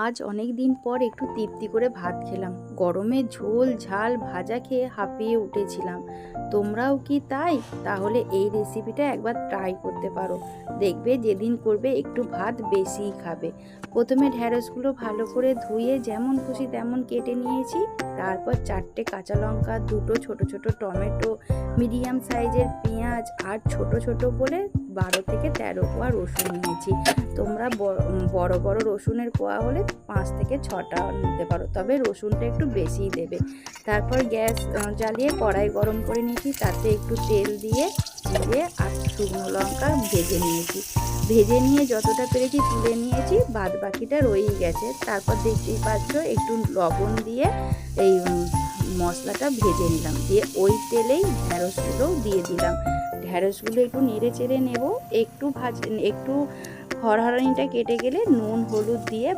আজ অনেক দিন পর একটু তৃপ্তি করে ভাত খেলাম। গরমে ঝোল ঝাল ভাজা খেয়ে হাঁপিয়ে উঠেছিলাম। তোমরাও কি তাই? তাহলে এই রেসিপিটা একবার ট্রাই করতে পারো। দেখবে যেদিন করবে একটু ভাত বেশিই খাবে। প্রথমে ঢ্যাঁড়সগুলো ভালো করে ধুয়ে যেমন খুশি তেমন কেটে নিয়েছি। তারপর 4টে কাঁচা লঙ্কা, 2টো ছোট ছোট টমেটো, মিডিয়াম সাইজের পেঁয়াজ আর ছোট ছোট করে 12 থেকে 13 কোয়া রসুন নিয়েছি। তোমরা বড় বড় রসুনের কোয়া হলে 5 থেকে 6টা নিতে পারো, তবে রসুনটা একটু বেশিই দেবে। তারপর গ্যাস জ্বালিয়ে কড়াই গরম করে নিয়েছি, তাতে একটু তেল দিয়ে জিরে আর শুকনো লঙ্কা ভেজে নিয়েছি। ভেজে নিয়ে যতটা পেরেছি তুলে নিয়েছি, বাদ বাকিটা রয়েই গেছে। তারপর দেখতেই পাচ্ছ একটু লবণ দিয়ে এই মশলাটা ভেজে নিলাম, দিয়ে ওই তেলেই ঢ্যাঁড়সগুলোও দিয়ে দিলাম। ঢ্যাঁড়সগুলো একটু নেড়ে চেড়ে নেব। একটু হরহরানিটা কেটে গেলে নুন হলুদ দিয়ে